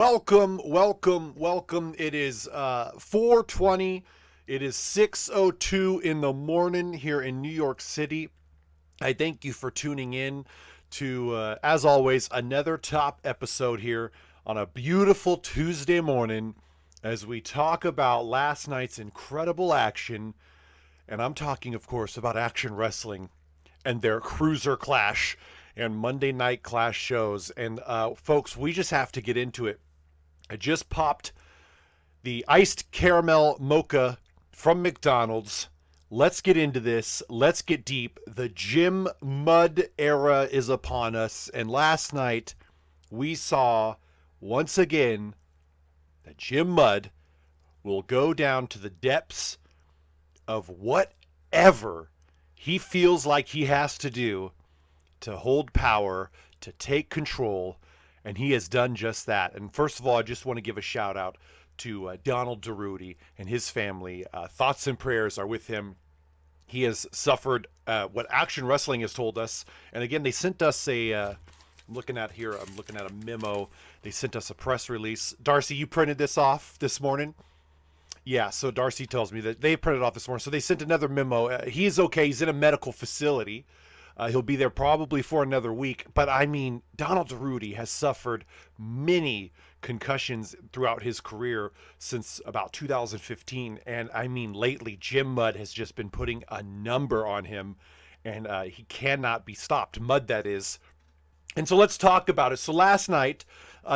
Welcome, welcome, welcome. It is 4:20. It is 6:02 in the morning here in New York City. I thank you for tuning in to, as always, another top episode here on a beautiful Tuesday morning as we talk about last night's incredible action. And I'm talking, of course, about Action Wrestling and their CruiserClash and Monday Night Clash shows. And folks, we just have to get into it. I just popped the iced caramel mocha from McDonald's. Let's get into this. Let's get deep. The Jim Mudd era is upon us. And last night, we saw once again that Jim Mudd will go down to the depths of whatever he feels like he has to do to hold power, to take control, and he has done just that. And first of all, I just want to give a shout out to Donald Durutti and his family. Thoughts and prayers are with him. He has suffered what Action Wrestling has told us. And again, they sent us I'm looking at a memo. They sent us a press release. Darcy, you printed this off this morning? Yeah, so Darcy tells me that they printed off this morning. So they sent another memo. He's okay. He's in a medical facility. He'll be there probably for another week. But I mean, Donald Durutti has suffered many concussions throughout his career since about 2015. And I mean, lately, Jim Mudd has just been putting a number on him. And he cannot be stopped. Mudd, that is. And so let's talk about it. So last night,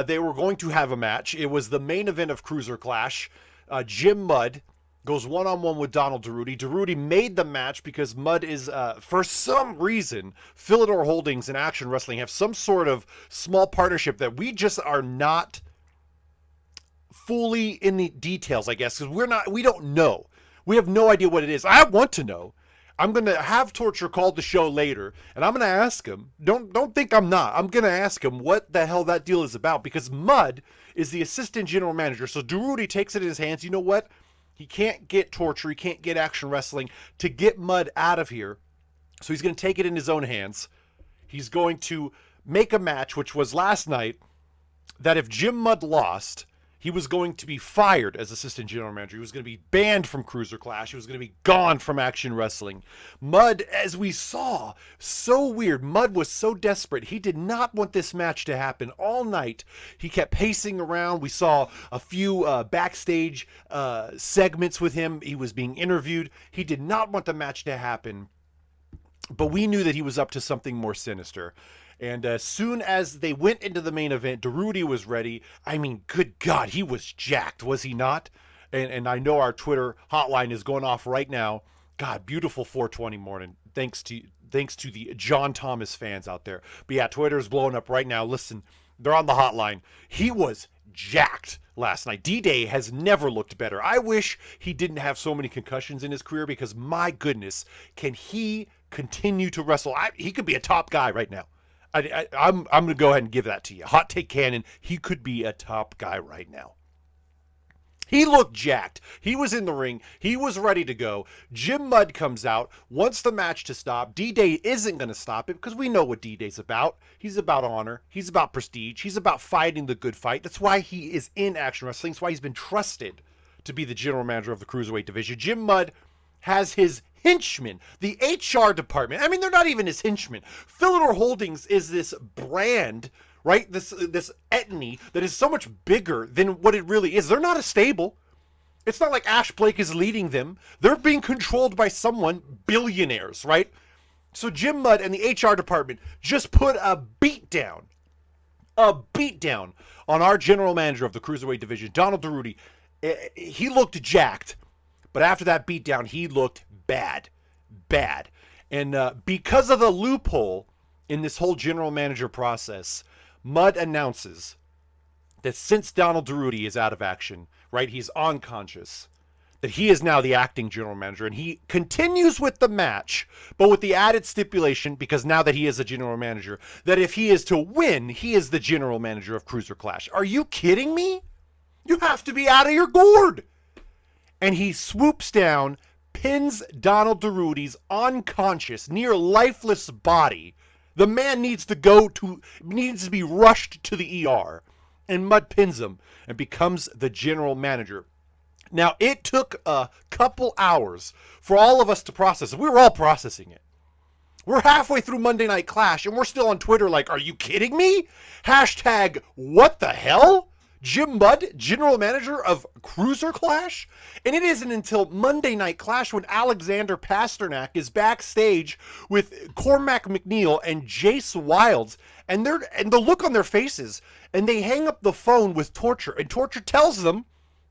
they were going to have a match. It was the main event of CruiserClash. Jim Mudd goes one-on-one with Donald Durutti. Durutti made the match because Mudd is, for some reason, Philidor Holdings and Action Wrestling have some sort of small partnership that we just are not fully in the details, I guess, because we don't know. We have no idea what it is. I want to know. I'm going to have Torture call the show later, and I'm going to ask him. Don't think I'm not. I'm going to ask him what the hell that deal is about, because Mudd is the assistant general manager. So Durutti takes it in his hands. You know what? He can't get Torture. He can't get Action Wrestling to get Mudd out of here. So he's going to take it in his own hands. He's going to make a match, which was last night, that if Jim Mudd lost, he was going to be fired as assistant general manager. He was going to be banned from CruiserClash. He was going to be gone from Action Wrestling. Mudd, as we saw, so weird. Mudd was so desperate. He did not want this match to happen all night. He kept pacing around. We saw a few backstage segments with him. He was being interviewed. He did not want the match to happen. But we knew that he was up to something more sinister. And as soon as they went into the main event, Durutti was ready. I mean, good God, he was jacked, was he not? And I know our Twitter hotline is going off right now. God, beautiful 420 morning. Thanks to the John Thomas fans out there. But yeah, Twitter is blowing up right now. Listen, they're on the hotline. He was jacked last night. D-Day has never looked better. I wish he didn't have so many concussions in his career, because my goodness, can he continue to wrestle? He could be a top guy right now. I'm going to go ahead and give that to you. Hot take cannon. He could be a top guy right now. He looked jacked. He was in the ring. He was ready to go. Jim Mudd comes out, wants the match to stop. D-Day isn't going to stop it, because we know what D-Day's about. He's about honor. He's about prestige. He's about fighting the good fight. That's why he is in Action Wrestling. That's why he's been trusted to be the general manager of the Cruiserweight division. Jim Mudd has his henchmen, the HR department. I mean, they're not even his henchmen. Philidor Holdings is this brand, right? This entity that is so much bigger than what it really is. They're not a stable. It's not like Ash Blake is leading them. They're being controlled by someone, billionaires, right? So Jim Mudd and the HR department just put a beat down on our general manager of the Cruiserweight division, Donald Durutti. He looked jacked. But after that beatdown, he looked bad. And because of the loophole in this whole general manager process, Mudd announces that since Donald Durutti is out of action, right, he's unconscious, that he is now the acting general manager. And he continues with the match, but with the added stipulation, because now that he is a general manager, that if he is to win, he is the general manager of CruiserClash. Are you kidding me? You have to be out of your gourd. And he swoops down, pins Donald Durutti's unconscious, near lifeless body. The man needs to be rushed to the ER. And Mudd pins him and becomes the general manager. Now, it took a couple hours for all of us to process it. We were all processing it. We're halfway through Monday Night Clash, and we're still on Twitter like, are you kidding me? Hashtag, what the hell? Jim Mudd, general manager of CruiserClash? And it isn't until Monday Night Clash when Alexander Pasternak is backstage with Cormac McNeil and Jace Wilds, and the look on their faces, and they hang up the phone with Torture, and Torture tells them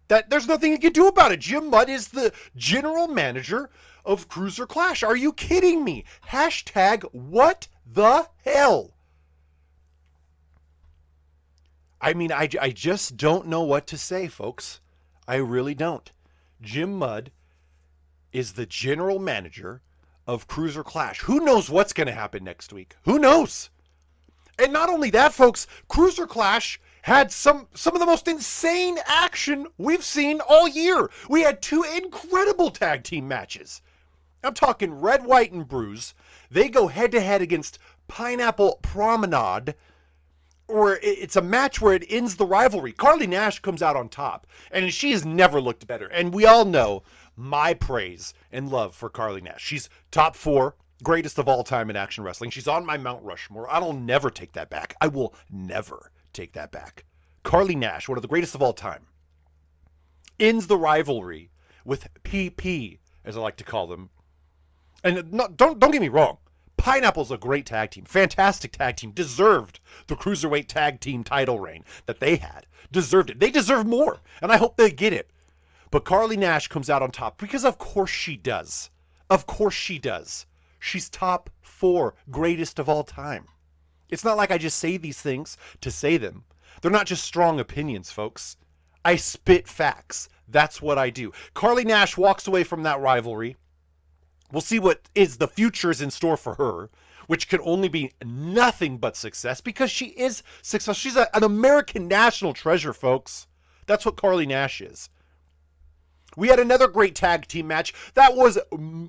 that there's nothing he can do about it. Jim Mudd is the general manager of CruiserClash. Are you kidding me? Hashtag, what the hell? I mean, I just don't know what to say, folks. I really don't. Jim Mudd is the general manager of CruiserClash. Who knows what's going to happen next week? Who knows? And not only that, folks, CruiserClash had some of the most insane action we've seen all year. We had 2 incredible tag team matches. I'm talking Red, White, and Bruise. They go head-to-head against Pineapple Promenade, or it's a match where it ends the rivalry. Carly Nash comes out on top, and she has never looked better. And we all know my praise and love for Carly Nash. She's top 4 greatest of all time in action wrestling. She's on my Mount Rushmore. I'll never take that back. I will never take that back. Carly Nash, one of the greatest of all time, ends the rivalry with PP, as I like to call them. And don't get me wrong. Pineapple's a great tag team. Fantastic tag team. Deserved the Cruiserweight tag team title reign that they had. Deserved it. They deserve more. And I hope they get it. But Carly Nash comes out on top because of course she does. Of course she does. She's top 4 greatest of all time. It's not like I just say these things to say them. They're not just strong opinions, folks. I spit facts. That's what I do. Carly Nash walks away from that rivalry. We'll see what is the future is in store for her, which can only be nothing but success because she is successful. She's an American national treasure, folks. That's what Carly Nash is. We had another great tag team match that was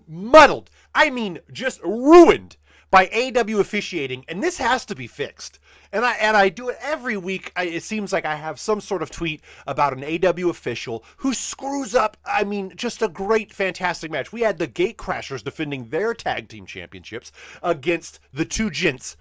muddled. I mean, just ruined by AW officiating, and this has to be fixed. And I do it every week. It seems like I have some sort of tweet about an AW official who screws up, I mean, just a great, fantastic match. We had the Gatecrashers defending their tag team championships against the 2 Gents.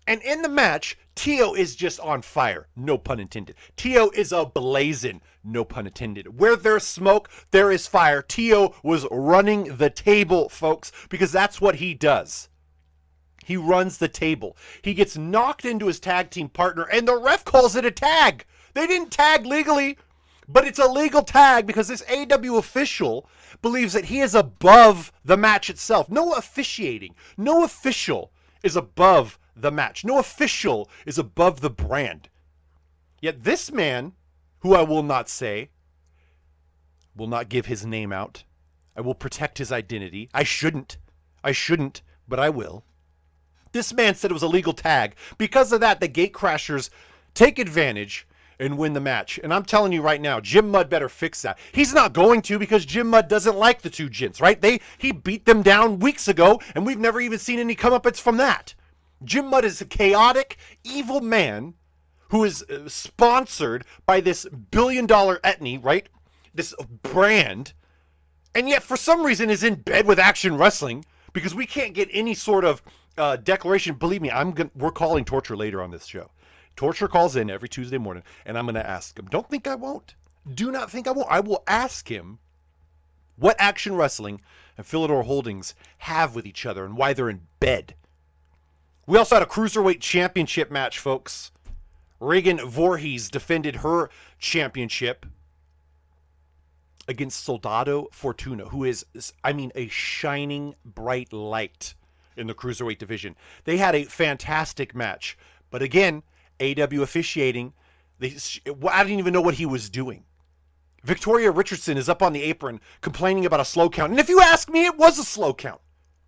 And in the match, Tio is just on fire. No pun intended. Tio is ablazing. No pun intended. Where there's smoke, there is fire. Tio was running the table, folks, because that's what he does. He runs the table. He gets knocked into his tag team partner, and the ref calls it a tag. They didn't tag legally, but it's a legal tag because this AW official believes that he is above the match itself. No officiating. No official is above the match. No official is above the brand. Yet this man, who I will not say, will not give his name out. I will protect his identity. I shouldn't, but I will. This man said it was a legal tag. Because of that, the Gatecrashers take advantage and win the match. And I'm telling you right now, Jim Mudd better fix that. He's not going to because Jim Mudd doesn't like the 2 Gents, right? He beat them down weeks ago, and we've never even seen any comeuppance from that. Jim Mudd is a chaotic, evil man who is sponsored by this billion-dollar etny, right? This brand, and yet for some reason is in bed with Action Wrestling because we can't get any sort of declaration. Believe me, we're calling Torture later on this show. Torture calls in every Tuesday morning, and I'm going to ask him. Don't think I won't. Do not think I won't. I will ask him what Action Wrestling and Philidor Holdings have with each other and why they're in bed. We also had a Cruiserweight Championship match, folks. Reagan Voorhees defended her championship against Soldado Fortuna, who is, I mean, a shining bright light in the Cruiserweight division. They had a fantastic match. But again, AW officiating, I didn't even know what he was doing. Victoria Richardson is up on the apron complaining about a slow count. And if you ask me, it was a slow count.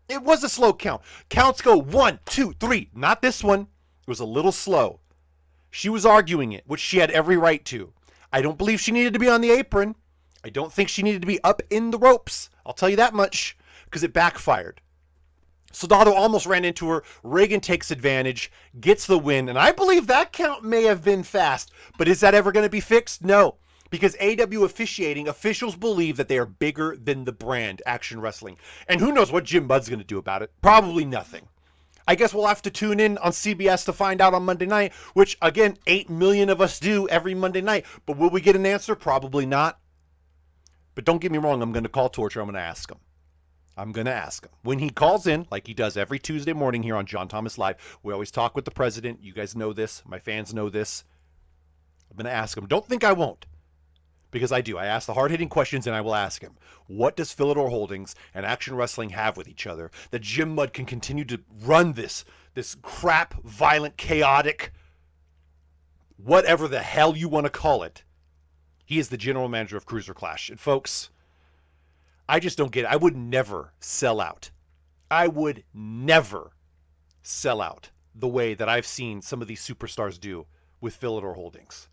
It was a slow count. Counts go 1, 2, 3. Not this one. It was a little slow. She was arguing it, which she had every right to. I don't believe she needed to be on the apron. I don't think she needed to be up in the ropes. I'll tell you that much, because it backfired. Soldado almost ran into her. Reagan takes advantage, gets the win, and I believe that count may have been fast. But is that ever going to be fixed? No. Because AW officiating, officials believe that they are bigger than the brand, Action Wrestling. And who knows what Jim Mudd's going to do about it? Probably nothing. I guess we'll have to tune in on CBS to find out on Monday night, which, again, 8 million of us do every Monday night. But will we get an answer? Probably not. But don't get me wrong, I'm going to call Torture. I'm going to ask him. When he calls in, like he does every Tuesday morning here on John Thomas Live, we always talk with the president. You guys know this. My fans know this. I'm going to ask him. Don't think I won't. Because I do. I ask the hard-hitting questions, and I will ask him, what does Philidor Holdings and Action Wrestling have with each other that Jim Mudd can continue to run this crap, violent, chaotic, whatever the hell you want to call it? He is the general manager of CruiserClash. And folks, I just don't get it. I would never sell out. I would never sell out the way that I've seen some of these superstars do with Philidor Holdings.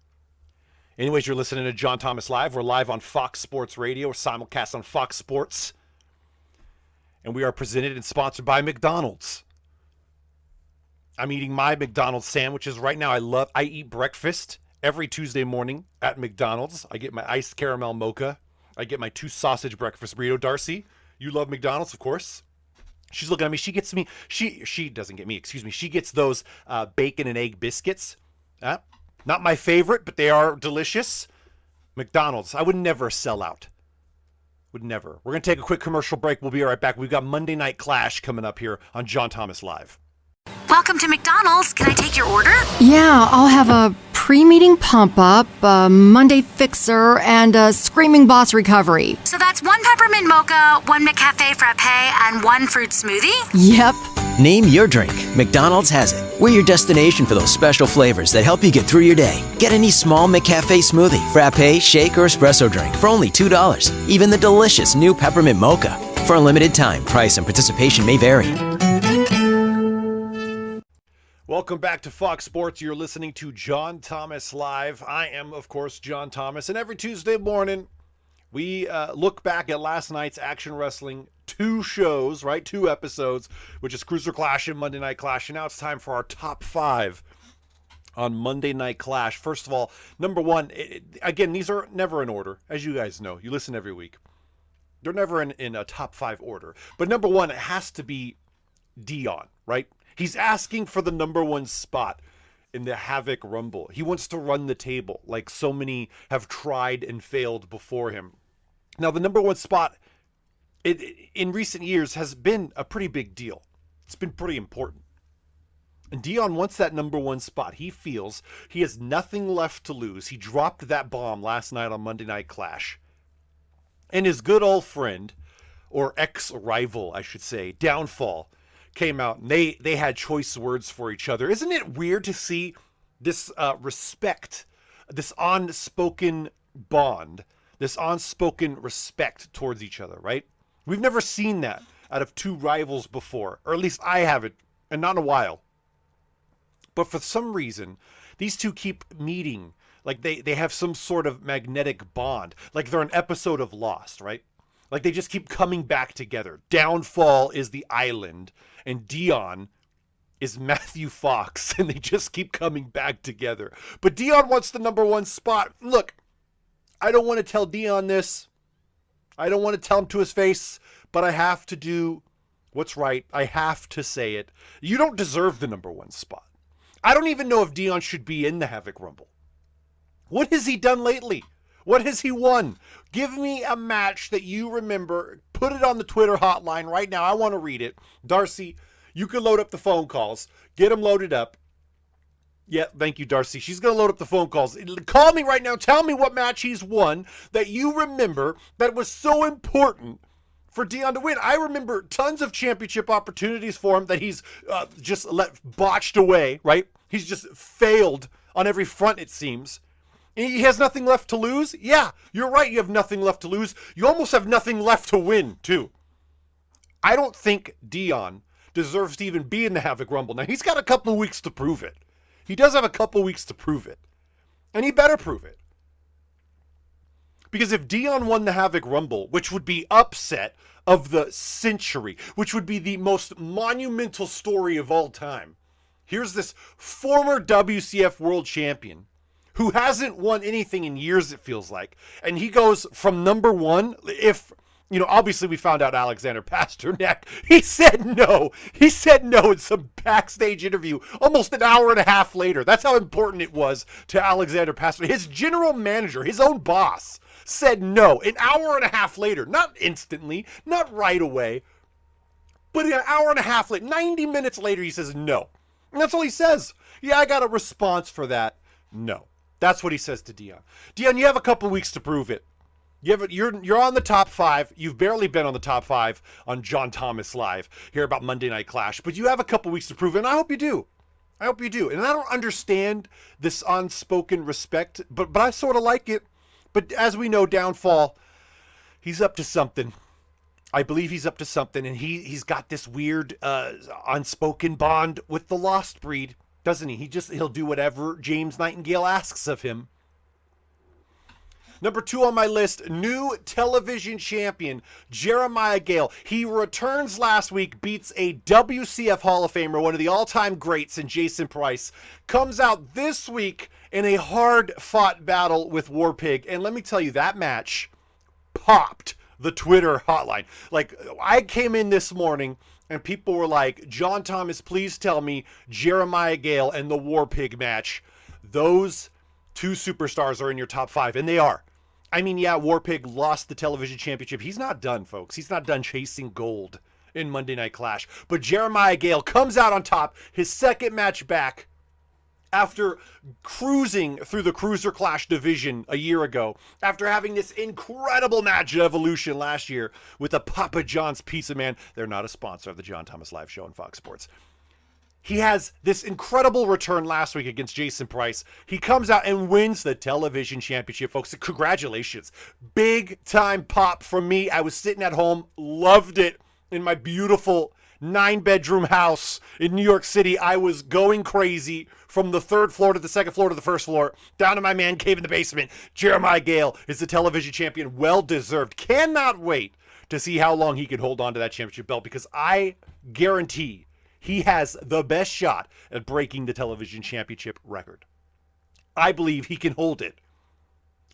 Anyways, you're listening to John Thomas Live. We're live on Fox Sports Radio. We're simulcast on Fox Sports. And we are presented and sponsored by McDonald's. I'm eating my McDonald's sandwiches right now. I eat breakfast every Tuesday morning at McDonald's. I get my iced caramel mocha. I get my 2 sausage breakfast burrito. Darcy, you love McDonald's, of course. She's looking at me. She gets me. She doesn't get me. Excuse me. She gets those bacon and egg biscuits. Not my favorite, but they are delicious. McDonald's. I would never sell out. Would never. We're going to take a quick commercial break. We'll be right back. We've got Monday Night Clash coming up here on John Thomas Live. Welcome to McDonald's. Can I take your order? Yeah, I'll have a pre-meeting pump-up, a Monday fixer, and a Screaming Boss recovery. So that's 1 peppermint mocha, 1 McCafe frappe, and 1 fruit smoothie? Yep. Name your drink. McDonald's has it. We're your destination for those special flavors that help you get through your day. Get any small McCafe smoothie, frappe, shake, or espresso drink for only $2. Even the delicious new peppermint mocha. For a limited time, price and participation may vary. Welcome back to Fox Sports. You're listening to John Thomas Live. I am, of course, John Thomas. And every Tuesday morning, we look back at last night's Action Wrestling 2 shows, right? 2 episodes, which is CruiserClash and Monday Night Clash. And now it's time for our top 5 on Monday Night Clash. First of all, number 1, again, these are never in order, as you guys know. You listen every week. They're never in a top 5 order. But number 1, it has to be Dion, right? He's asking for the number 1 spot in the Havoc Rumble. He wants to run the table like so many have tried and failed before him. Now, the number 1 spot in recent years has been a pretty big deal. It's been pretty important. And Dion wants that number 1 spot. He feels he has nothing left to lose. He dropped that bomb last night on Monday Night Clash. And his good old friend, or ex-rival, I should say, Downfall, came out and they had choice words for each other. Isn't it weird to see this respect, this unspoken bond, this unspoken respect towards each other, right? We've never seen that out of 2 rivals before, or at least I haven't, and not in a while. But for some reason, these 2 keep meeting like they have some sort of magnetic bond, like they're an episode of Lost, right? Like they just keep coming back together. Downfall is the island, and Dion is Matthew Fox, and they just keep coming back together. But Dion wants the number 1 spot. Look, I don't want to tell Dion this. I don't want to tell him to his face, but I have to do what's right. I have to say it. You don't deserve the number 1 spot. I don't even know if Dion should be in the Havoc Rumble. What has he done lately? What has he won? Give me a match that you remember. Put it on the Twitter hotline right now. I want to read it. Darcy, you can load up the phone calls. Get them loaded up. Yeah, thank you, Darcy. She's going to load up the phone calls. Call me right now. Tell me what match he's won that you remember that was so important for Dion to win. I remember tons of championship opportunities for him that he's just botched away, right? He's just failed on every front, it seems. He has nothing left to lose? Yeah, you're right. You have nothing left to lose. You almost have nothing left to win, too. I don't think Dion deserves to even be in the Havoc Rumble. Now, he's got a couple of weeks to prove it. He does have a couple of weeks to prove it. And he better prove it. Because if Dion won the Havoc Rumble, which would be upset of the century, which would be the most monumental story of all time, here's this former WCF World Champion who hasn't won anything in years, it feels like. And he goes from number one, if, obviously we found out Alexander Pasternak, he said no. He said no in some backstage interview almost an hour and a half later. That's how important it was to Alexander Pasternak. His general manager, his own boss, said no an hour and a half later. Not instantly, not right away, but an hour and a half later, 90 minutes later, he says no. And that's all he says. Yeah, I got a response for that. No. That's what he says to Dion. Dion, you have a couple weeks to prove it. You're on the top 5. You've barely been on the top 5 on John Thomas Live here about Monday Night Clash, but you have a couple weeks to prove it, and I hope you do. I hope you do. And I don't understand this unspoken respect, but I sort of like it. But as we know, Downfall, he's up to something. I believe he's up to something, and he's got this weird unspoken bond with the Lost Breed, doesn't he? He'll do whatever James Nightingale asks of him. Number 2 on my list, new television champion, Jeremiah Gale. He returns last week, beats a WCF Hall of Famer, one of the all-time greats in Jason Price. Comes out this week in a hard-fought battle with Warpig. And let me tell you, that match popped the Twitter hotline. Like, I came in this morning and people were like, John Thomas, please tell me Jeremiah Gale and the Warpig match, those 2 superstars are in your top 5. And they are. I mean, yeah, Warpig lost the television championship. He's not done, folks. He's not done chasing gold in Monday Night Clash. But Jeremiah Gale comes out on top, his second match back, after cruising through the CruiserClash division a year ago, after having this incredible match at Evolution last year with a Papa John's Pizza Man. They're not a sponsor of the John Thomas Live Show on Fox Sports. He has this incredible return last week against Jason Price. He comes out and wins the television championship, folks. Congratulations. Big time pop from me. I was sitting at home, loved it in my beautiful 9-bedroom house in New York City. I was going crazy from the 3rd floor to the 2nd floor to the 1st floor, down to my man cave in the basement. Jeremiah Gale is the television champion. Well deserved. Cannot wait to see how long he can hold on to that championship belt, because I guarantee he has the best shot at breaking the television championship record. I believe he can hold it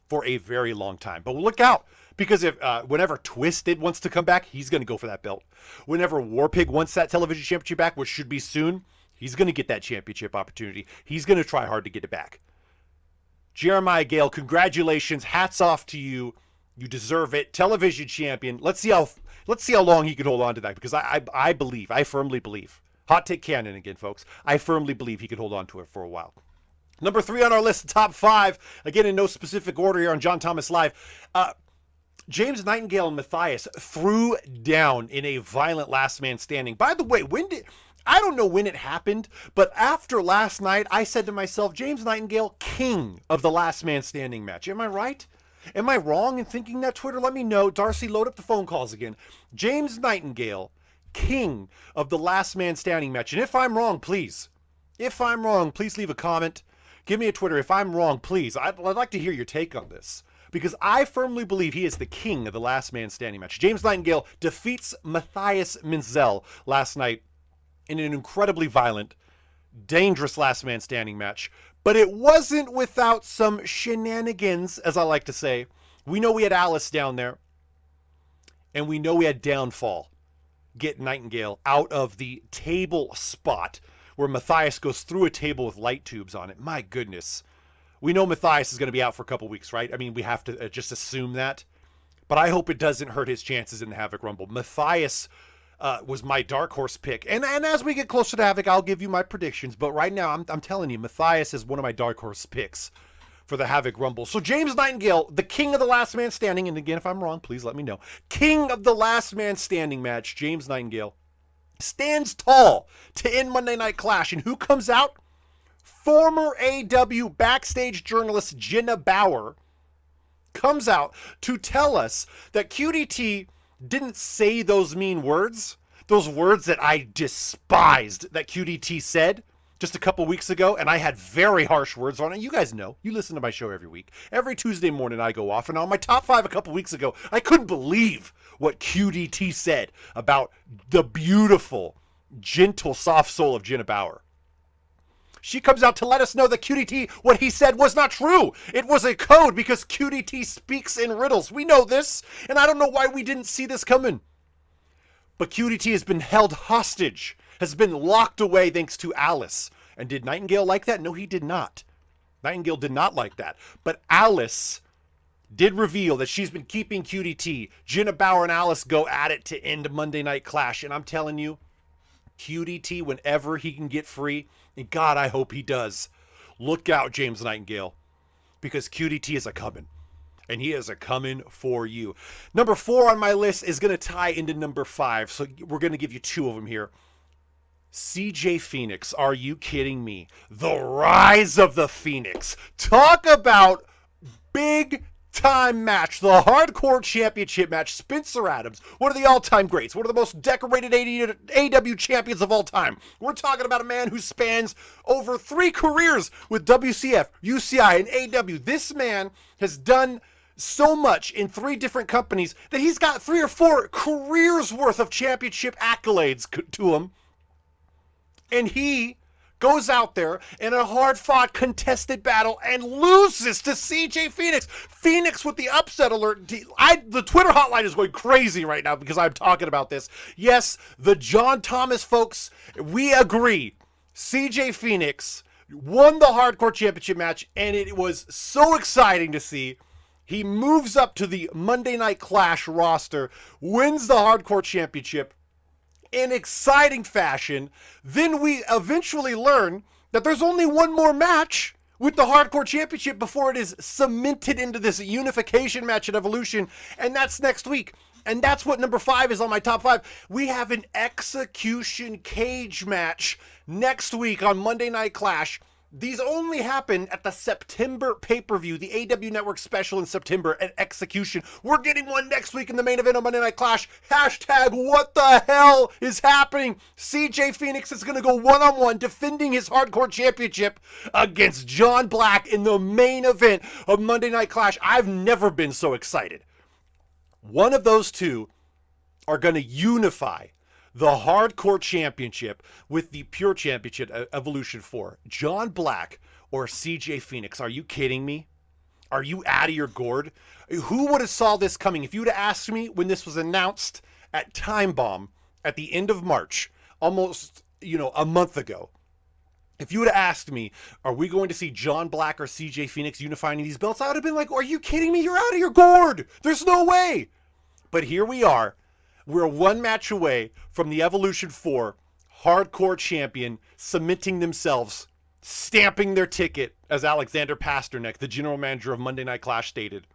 for a very long time. But look out, because if whenever Twisted wants to come back, he's going to go for that belt. Whenever Warpig wants that television championship back, which should be soon, he's going to get that championship opportunity. He's going to try hard to get it back. Jeremiah Gale, congratulations. Hats off to you. You deserve it. Television champion. Let's see how long he can hold on to that, because I firmly believe. Hot take cannon again, folks. I firmly believe he could hold on to it for a while. Number 3 on our list, top 5. Again, in no specific order here on John Thomas Live. James Nightingale and Matthias threw down in a violent last man standing. By the way, I don't know when it happened, but after last night, I said to myself, James Nightingale, king of the last man standing match. Am I right? Am I wrong in thinking that? Twitter, let me know. Darcy, load up the phone calls again. James Nightingale, king of the last man standing match. And if I'm wrong, please leave a comment. Give me a Twitter. If I'm wrong, please. I'd like to hear your take on this, because I firmly believe he is the king of the last man standing match. James Nightingale defeats Matthias Menzel last night in an incredibly violent, dangerous last man standing match. But it wasn't without some shenanigans, as I like to say. We know we had Alice down there, and we know we had Downfall get Nightingale out of the table spot where Matthias goes through a table with light tubes on it. My goodness. We know Matthias is going to be out for a couple weeks, right? I mean, we have to just assume that. But I hope it doesn't hurt his chances in the Havoc Rumble. Matthias was my dark horse pick. And as we get closer to Havoc, I'll give you my predictions. But right now, I'm telling you, Matthias is one of my dark horse picks for the Havoc Rumble. So James Nightingale, the king of the last man standing, and again, if I'm wrong, please let me know. King of the last man standing match, James Nightingale, stands tall to end Monday Night Clash. And who comes out? Former AW backstage journalist Jenna Bauer comes out to tell us that QDT didn't say those mean words, those words that I despised that QDT said. just a couple weeks ago, and I had very harsh words on it. You guys know. You listen to my show every week. Every Tuesday morning I go off, and on my top 5 a couple weeks ago, I couldn't believe what QDT said about the beautiful, gentle, soft soul of Jenna Bauer. She comes out to let us know that QDT, what he said was not true. It was a code because QDT speaks in riddles. We know this, and I don't know why we didn't see this coming. But QDT has been held hostage, has been locked away thanks to Alice. And did Nightingale like that? No, he did not. Nightingale did not like that. But Alice did reveal that she's been keeping QDT. Jenna Bauer and Alice go at it to end Monday Night Clash. And I'm telling you, QDT, whenever he can get free, and God, I hope he does, look out, James Nightingale, because QDT is a-coming. And he is a-coming for you. Number 4 on my list is going to tie into number 5. So we're going to give you 2 of them here. CJ Phoenix, are you kidding me? The rise of the Phoenix. Talk about big time match. The Hardcore Championship match. Spencer Adams, one of the all-time greats. One of the most decorated AEW champions of all time. We're talking about a man who spans over 3 careers with WCF, UCI, and AW. This man has done so much in 3 different companies that he's got 3 or 4 careers worth of championship accolades to him. And he goes out there in a hard-fought, contested battle and loses to CJ Phoenix. Phoenix with the upset alert. The Twitter hotline is going crazy right now because I'm talking about this. Yes, the John Thomas folks, we agree. CJ Phoenix won the Hardcore Championship match, and it was so exciting to see. He moves up to the Monday Night Clash roster, wins the Hardcore Championship in exciting fashion. Then we eventually learn that there's only one more match with the Hardcore Championship before it is cemented into this unification match at Evolution, and that's next week. And that's what number 5 is on my top 5. We have an execution cage match next week on Monday Night Clash. These only happen at the September pay-per-view, the AW Network special in September at Execution. We're getting one next week in the main event on Monday Night Clash. Hashtag what the hell is happening? CJ Phoenix is going to go one-on-one defending his Hardcore Championship against John Black in the main event of Monday Night Clash. I've never been so excited. One of those two are going to unify the Hardcore Championship with the Pure Championship Evolution 4. John Black or CJ Phoenix. Are you kidding me? Are you out of your gourd? Who would have saw this coming? If you would have asked me when this was announced at Time Bomb at the end of March, almost, a month ago, if you would have asked me, are we going to see John Black or CJ Phoenix unifying these belts? I would have been like, are you kidding me? You're out of your gourd. There's no way. But here we are. We're one match away from the Evolution 4 Hardcore Champion cementing themselves, stamping their ticket, as Alexander Pasternak, the general manager of Monday Night Clash, stated.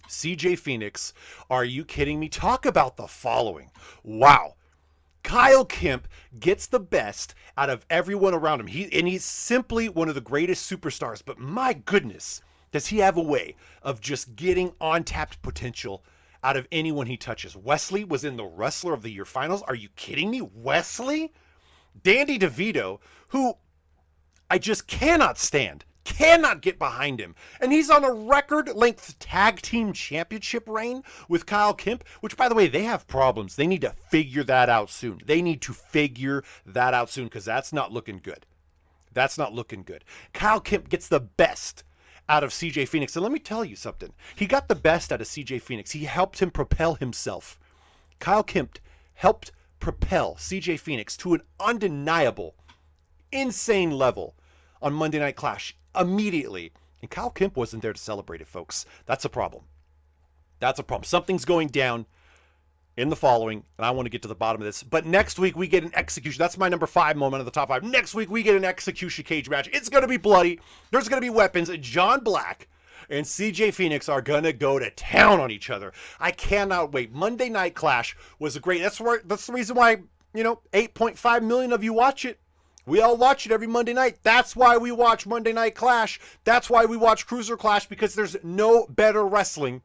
CJ Phoenix, are you kidding me? Talk about the following. Wow. Kyle Kemp gets the best out of everyone around him. He's simply one of the greatest superstars, but my goodness, does he have a way of just getting untapped potential out of anyone he touches. Wesley was in the Wrestler of the Year finals. Are you kidding me? Wesley? Danny DeVito, who I just cannot stand, cannot get behind him. And he's on a record-length tag team championship reign with Kyle Kemp, which, by the way, they have problems. They need to figure that out soon. They need to figure that out soon because that's not looking good. That's not looking good. Kyle Kemp gets the best out of CJ Phoenix. And let me tell you something. He got the best out of CJ Phoenix. He helped him propel himself. Kyle Kemp helped propel CJ Phoenix to an undeniable, insane level on Monday Night Clash immediately. And Kyle Kemp wasn't there to celebrate it, folks. That's a problem. That's a problem. Something's going down in the following, and I want to get to the bottom of this. But next week, we get an execution. That's my number 5 moment of the top 5. Next week, we get an execution cage match. It's going to be bloody. There's going to be weapons. John Black and CJ Phoenix are going to go to town on each other. I cannot wait. Monday Night Clash was a great... That's the reason why, 8.5 million of you watch it. We all watch it every Monday night. That's why we watch Monday Night Clash. That's why we watch CruiserClash, because there's no better wrestling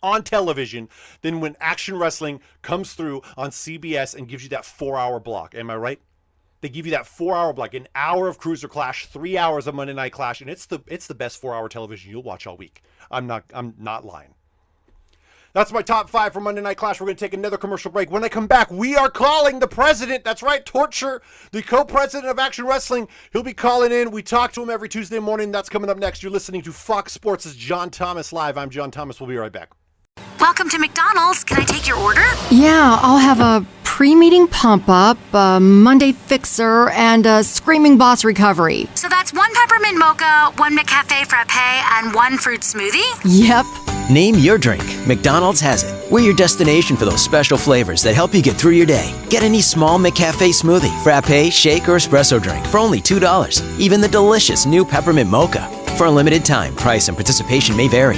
on television than when Action Wrestling comes through on CBS and gives you that 4-hour block. Am I right? They give you that 4-hour block, an hour of Cruiser Clash, 3 hours of Monday Night Clash, and it's the best 4-hour television you'll watch all week. I'm not lying. That's my top 5 for Monday Night Clash. We're going to take another commercial break. When I come back, we are calling the president. That's right, Torture, the co-president of Action Wrestling. He'll be calling in. We talk to him every Tuesday morning. That's coming up next. You're listening to Fox Sports' John Thomas Live. I'm John Thomas. We'll be right back. Welcome to McDonald's. Can I take your order? Yeah, I'll have a pre-meeting pump-up, a Monday fixer, and a Screaming Boss recovery. So that's 1 peppermint mocha, 1 McCafe frappe, and 1 fruit smoothie? Yep. Name your drink. McDonald's has it. We're your destination for those special flavors that help you get through your day. Get any small McCafe smoothie, frappe, shake, or espresso drink for only $2. Even the delicious new peppermint mocha. For a limited time, price and participation may vary.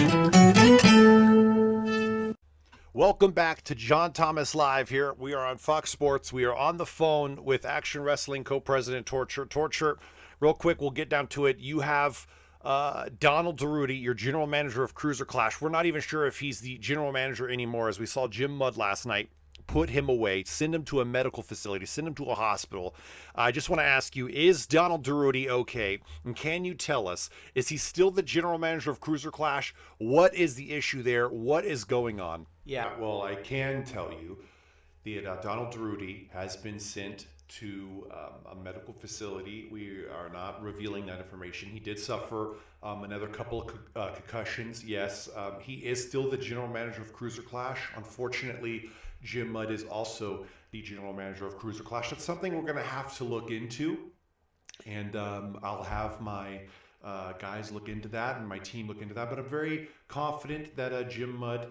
Welcome back to John Thomas Live here. We are on Fox Sports. We are on the phone with Action Wrestling co-president Torture. Torture, real quick, we'll get down to it. You have Donald Cerruti, your general manager of CruiserClash. We're not even sure if he's the general manager anymore, as we saw Jim Mudd last night put him away, send him to a medical facility, send him to a hospital. I just want to ask you, is Donald Cerruti okay? And can you tell us, is he still the general manager of CruiserClash? What is the issue there? What is going on? Yeah, well, I can tell you that Donald Cerruti has been sent to a medical facility. We are not revealing that information. He did suffer another couple of concussions. Yes, he is still the general manager of CruiserClash. Unfortunately, Jim Mudd is also the general manager of CruiserClash. That's something we're going to have to look into, and I'll have my guys look into that and my team look into that. But I'm very confident that Jim Mudd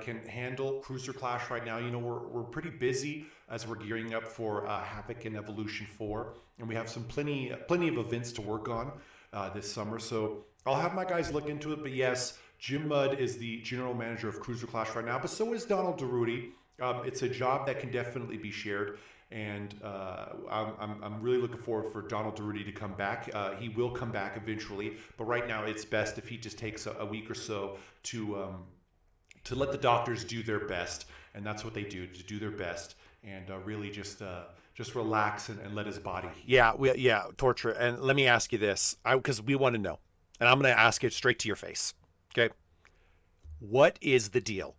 can handle CruiserClash right now. You know, we're pretty busy as we're gearing up for Havoc and Evolution 4, and we have some plenty of events to work on this summer. So I'll have my guys look into it. But yes, Jim Mudd is the general manager of CruiserClash right now, but so is Donald Cerruti. It's a job that can definitely be shared, and I'm really looking forward for Donald Cerruti to come back. He will come back eventually, but right now it's best if he just takes a week or so to let the doctors do their best, and that's what they do, to do their best, and really just relax and let his body. Yeah, Torture. And let me ask you this, because we want to know, and I'm going to ask it straight to your face. Okay, what is the deal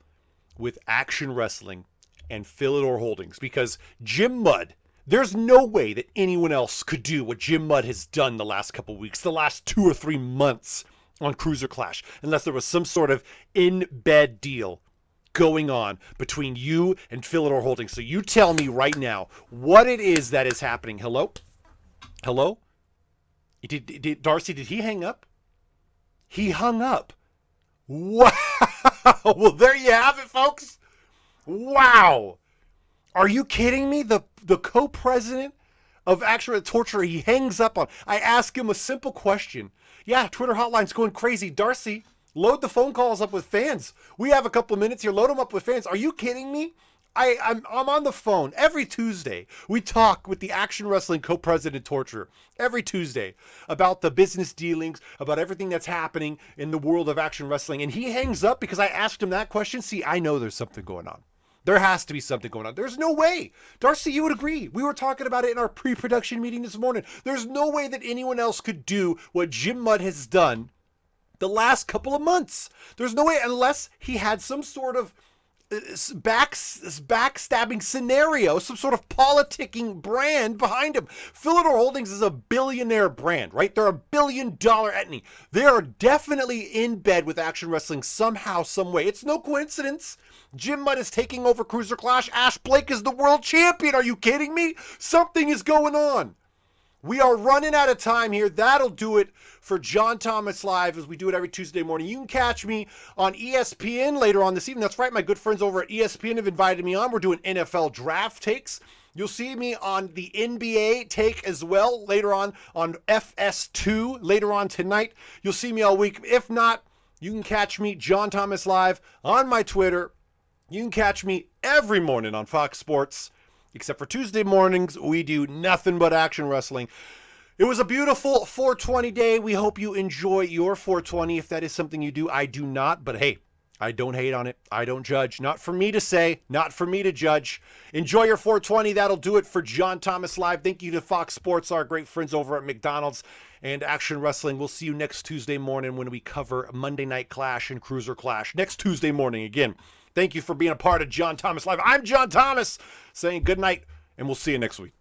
with Action Wrestling and Philidor Holdings? Because Jim Mudd, there's no way that anyone else could do what Jim Mudd has done the last couple weeks, the last 2 or 3 months on CruiserClash, unless there was some sort of in-bed deal going on between you and Philidor Holdings. So you tell me right now what it is that is happening. Hello? Did Darcy, did he hang up? He hung up. Wow. Well, there you have it, folks. Wow. Are you kidding me? The co-president of Action Torture, he hangs up on. I ask him a simple question. Yeah, Twitter hotline's going crazy. Darcy, load the phone calls up with fans. We have a couple of minutes here. Load them up with fans. Are you kidding me? I'm on the phone every Tuesday. We talk with the Action Wrestling co-president Torture every Tuesday about the business dealings, about everything that's happening in the world of Action Wrestling. And he hangs up because I asked him that question. See, I know there's something going on. There has to be something going on. There's no way. Darcy, you would agree. We were talking about it in our pre-production meeting this morning. There's no way that anyone else could do what Jim Mudd has done the last couple of months. There's no way, unless he had some sort of backstabbing scenario, some sort of politicking brand behind him. Philidor Holdings is a billionaire brand, right? They're $1 billion entity. They are definitely in bed with Action Wrestling somehow, some way. It's no coincidence. Jim Mudd is taking over CruiserClash. Ash Blake is the world champion. Are you kidding me? Something is going on. We are running out of time here. That'll do it for John Thomas Live, as we do it every Tuesday morning. You can catch me on ESPN later on this evening. That's right, my good friends over at ESPN have invited me on. We're doing NFL draft takes. You'll see me on the NBA take as well later on FS2 later on tonight. You'll see me all week. If not, you can catch me, John Thomas Live, on my Twitter. You can catch me every morning on Fox Sports. Except for Tuesday mornings, we do nothing but Action Wrestling. It was a beautiful 420 day. We hope you enjoy your 420. If that is something you do, I do not. But hey, I don't hate on it. I don't judge. Not for me to say, not for me to judge. Enjoy your 420. That'll do it for John Thomas Live. Thank you to Fox Sports, our great friends over at McDonald's and Action Wrestling. We'll see you next Tuesday morning when we cover Monday Night Clash and CruiserClash. Next Tuesday morning again. Thank you for being a part of John Thomas Live. I'm John Thomas saying good night, and we'll see you next week.